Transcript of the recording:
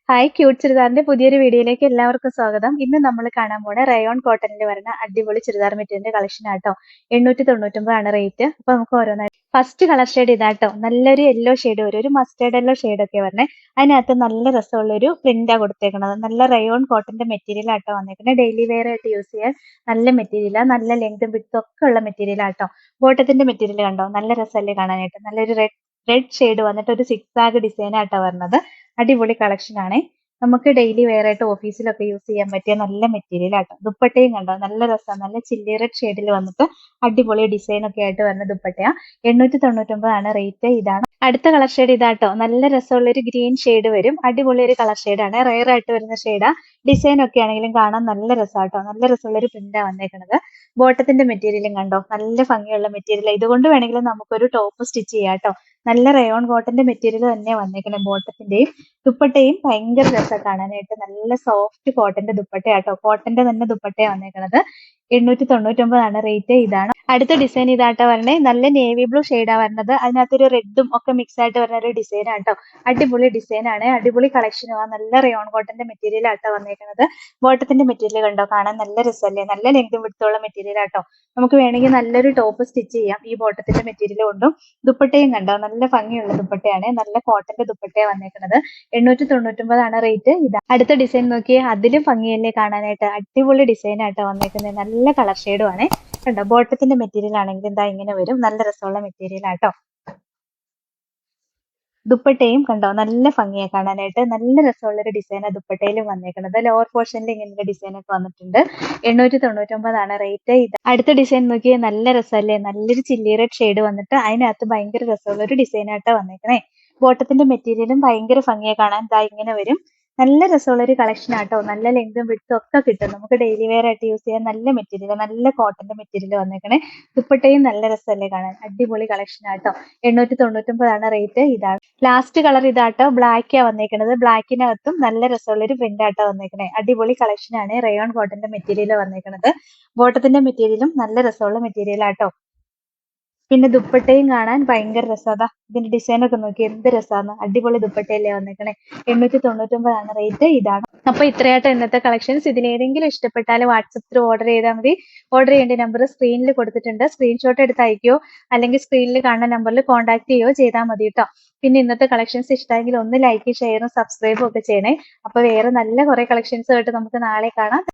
Hi cute ചുരിദാറിന്റെ പുതിയൊരു വീഡിയോയിലേക്ക് എല്ലാവർക്കും സ്വാഗതം. ഇന്ന് നമ്മൾ കാണാൻ പോണ റയോൺ കോട്ടണിൽ വരുന്ന അടിപൊളി ചുരിദാർ മെറ്റീരിയലിന്റെ കളക്ഷൻ ആട്ടോ. 899 ആണ് റേറ്റ്. അപ്പൊ നമുക്ക് ഓരോന്നായി ഫസ്റ്റ് കളർ ഷെയ്ഡ് ഇതാട്ടോ. നല്ലൊരു യെല്ലോ ഷെയ്ഡ് വരും, ഒരു മസ്റ്റേർഡ് യെല്ലോ ഷെയ്ഡ് ഒക്കെ വരണേ. അതിനകത്ത് നല്ല രസമുള്ള ഒരു പ്രിന്റാ കൊടുത്തേക്കണത്. നല്ല റയോൺ കോട്ടന്റെ മെറ്റീരിയൽ ആട്ടോ വന്നേക്കുന്നത്. ഡെയിലി വെയർ ആയിട്ട് യൂസ് ചെയ്യാൻ നല്ല മെറ്റീരിയലാ. നല്ല ലെങ്തും വിഡ്ത്തും ഒക്കെ ഉള്ള മെറ്റീരിയൽ ആട്ടോ. ബോട്ടത്തിന്റെ മെറ്റീരിയൽ കണ്ടോ, നല്ല രസമല്ലേ കാണാനായിട്ട്. നല്ലൊരു റെഡ് ഷെയ്ഡ് വന്നിട്ട് ഒരു സിക്സ് ആഗ് ഡിസൈൻ ആട്ടോ വരുന്നത്. അടിപൊളി കളക്ഷൻ ആണ്. നമുക്ക് ഡെയിലി വെയർ ആയിട്ട് ഓഫീസിലൊക്കെ യൂസ് ചെയ്യാൻ പറ്റിയ നല്ല മെറ്റീരിയൽ ആട്ടോ. ദുപ്പട്ടയും കണ്ടോ, നല്ല രസമാണ്. നല്ല ചില്ലി റെഡ് ഷെയ്ഡിൽ വന്നിട്ട് അടിപൊളി ഡിസൈൻ ഒക്കെ ആയിട്ട് വരുന്ന ദുപ്പട്ടയാ. 899 ആണ് റേറ്റ്. ഇതാണ് അടുത്ത കളർ ഷെയ്ഡ് ഇതാട്ടോ. നല്ല രസമുള്ള ഒരു ഗ്രീൻ ഷെയ്ഡ് വരും. അടിപൊളി ഒരു കളർ ഷെയ്ഡാണ്. റെയർ ആയിട്ട് വരുന്ന ഷെയ്ഡാ. ഡിസൈൻ ഒക്കെ ആണെങ്കിലും കാണാൻ നല്ല രസമാട്ടോ. നല്ല രസമുള്ള ഒരു പ്രിന്റാ വന്നേക്കുന്നത്. ബോട്ടത്തിന്റെ മെറ്റീരിയലും കണ്ടോ, നല്ല ഭംഗിയുള്ള മെറ്റീരിയൽ. ഇതുകൊണ്ട് വേണമെങ്കിലും നമുക്കൊരു ടോപ്പ് സ്റ്റിച്ച് ചെയ്യാം കേട്ടോ. നല്ല റയോൺ കോട്ടന്റെ മെറ്റീരിയൽ തന്നെ വന്നേക്കുന്നത്. ബോട്ടത്തിന്റെയും ദുപ്പട്ടയും ഭയങ്കര രസം കാണാനായിട്ട്. നല്ല സോഫ്റ്റ് കോട്ടന്റെ ദുപ്പട്ടയാട്ടോ. കോട്ടന്റെ തന്നെ ദുപ്പട്ടയാണ് വന്നേക്കുന്നത്. 899 ആണ് റേറ്റ്. ഇതാണ് അടുത്ത ഡിസൈൻ. ഇതാട്ടോ വരണേ. നല്ല നേവി ബ്ലൂ ഷെയ്ഡാ വരുന്നത്. അതിനകത്തൊരു റെഡും ഒക്കെ മിക്സ് ആയിട്ട് വരുന്ന ഒരു ഡിസൈൻ ആട്ടോ. അടിപൊളി ഡിസൈൻ ആണ്. അടിപൊളി കളക്ഷനുമാണ്. നല്ല റയോൺ കോട്ടന്റെ മെറ്റീരിയൽ ആട്ടോ വന്നേക്കുന്നത്. ബോട്ടത്തിന്റെ മെറ്റീരിയൽ കണ്ടോ, കാണാൻ നല്ല രസമല്ലേ. നല്ല ലെങ്തും വിഡ്ത്തുള്ള മെറ്റീരിയൽ ആട്ടോ. നമുക്ക് വേണമെങ്കിൽ നല്ലൊരു ടോപ്പ് സ്റ്റിച്ച് ചെയ്യാം ഈ ബോട്ടത്തിന്റെ മെറ്റീരിയൽ കൊണ്ടും. ദുപ്പട്ടയും കണ്ടോ, നല്ല ഭംഗിയുള്ള ദുപ്പട്ടയാണ്. നല്ല കോട്ടന്റെ ദുപ്പട്ടയാണ് വന്നേക്കുന്നത്. 899 ആണ് റേറ്റ്. ഇതാ അടുത്ത ഡിസൈൻ നോക്കിയേ, അതിലും ഭംഗിയല്ലേ കാണാനായിട്ട്. അടിപൊളി ഡിസൈൻ ആട്ടോ വന്നേക്കുന്നത്. നല്ല കളർ ഷെയ്ഡും ആണ് കണ്ടോ. ബോട്ടത്തിന്റെ മെറ്റീരിയൽ ആണെങ്കിൽ എന്താ ഇങ്ങനെ വരും. നല്ല രസമുള്ള മെറ്റീരിയൽ ആട്ടോ. ദുപ്പട്ടയും കണ്ടോ, നല്ല ഭംഗിയാ കാണാനായിട്ട്. നല്ല രസമുള്ള ഒരു ഡിസൈനാണ് ദുപ്പട്ടയിലും വന്നേക്കുന്നത്. ലോവർ പോർഷനിൽ ഇങ്ങനത്തെ ഡിസൈൻ ഒക്കെ വന്നിട്ടുണ്ട്. 899 ആണ് റേറ്റ്. ഇത് അടുത്ത ഡിസൈൻ നോക്കിയാൽ നല്ല രസമല്ലേ. നല്ലൊരു ചില്ലി റെഡ് ഷെയ്ഡ് വന്നിട്ട് അതിനകത്ത് ഭയങ്കര രസമുള്ള ഒരു ഡിസൈൻ ആട്ടോ വന്നേക്കണേ. ബോട്ടത്തിന്റെ മെറ്റീരിയലും ഭയങ്കര ഭംഗിയാ കാണാൻ. ദാ ഇങ്ങനെ വരും. നല്ല രസമുള്ള ഒരു കളക്ഷൻ ആട്ടോ. നല്ല ലെങ്തും വിഡ്ത്തും ഒക്കെ കിട്ടും. നമുക്ക് ഡെയിലി വെയർ ആയിട്ട് യൂസ് ചെയ്യാൻ നല്ല മെറ്റീരിയൽ, നല്ല കോട്ടന്റെ മെറ്റീരിയൽ വന്നേക്കണേ. ദുപ്പട്ടയും നല്ല രസമല്ലേ കാണാൻ. അടിപൊളി കളക്ഷൻ ആട്ടോ. 899 ആണ് റേറ്റ്. ഇതാണ് ലാസ്റ്റ് കളർ. ഇതാട്ടോ, ബ്ലാക്കാ വന്നേക്കണത്. ബ്ലാക്കിനകത്തും നല്ല രസമുള്ള ഒരു പ്രിന്റ് ആട്ടോ വന്നേക്കണേ. അടിപൊളി കളക്ഷൻ ആണ്. Rayon കോട്ടന്റെ material വന്നേക്കണത്. ബോട്ടത്തിന്റെ മെറ്റീരിയലും നല്ല രസമുള്ള മെറ്റീരിയൽ ആട്ടോ. പിന്നെ ദുപ്പട്ടയും കാണാൻ ഭയങ്കര രസാ. ഇതിന്റെ ഡിസൈൻ ഒക്കെ നോക്കി എന്ത് രസാന്ന്. അടിപൊളി ദുപ്പട്ടയല്ലേ വന്നേക്കണേ. 899 ആണ് റേറ്റ്. ഇതാണ് അപ്പൊ ഇത്രയായിട്ട് ഇന്നത്തെ കളക്ഷൻസ്. ഇതിലേതെങ്കിലും ഇഷ്ടപ്പെട്ടാൽ വാട്സപ്പ് ത്രൂ ഓർഡർ ചെയ്താൽ മതി. ഓർഡർ ചെയ്യേണ്ട നമ്പർ സ്ക്രീനിൽ കൊടുത്തിട്ടുണ്ട്. സ്ക്രീൻഷോട്ട് എടുത്ത് അയക്കുകയോ അല്ലെങ്കിൽ സ്ക്രീനിൽ കാണുന്ന നമ്പറിൽ കോൺടാക്ട് ചെയ്യുകയോ ചെയ്താൽ മതി കേട്ടോ. പിന്നെ ഇന്നത്തെ കളക്ഷൻസ് ഇഷ്ടമെങ്കിൽ ഒന്ന് ലൈക്ക് ഷെയറും സബ്സ്ക്രൈബും ഒക്കെ ചെയ്യണേ. അപ്പൊ വേറെ നല്ല കുറെ കളക്ഷൻസ് ആയിട്ട് നമുക്ക് നാളെ കാണാം.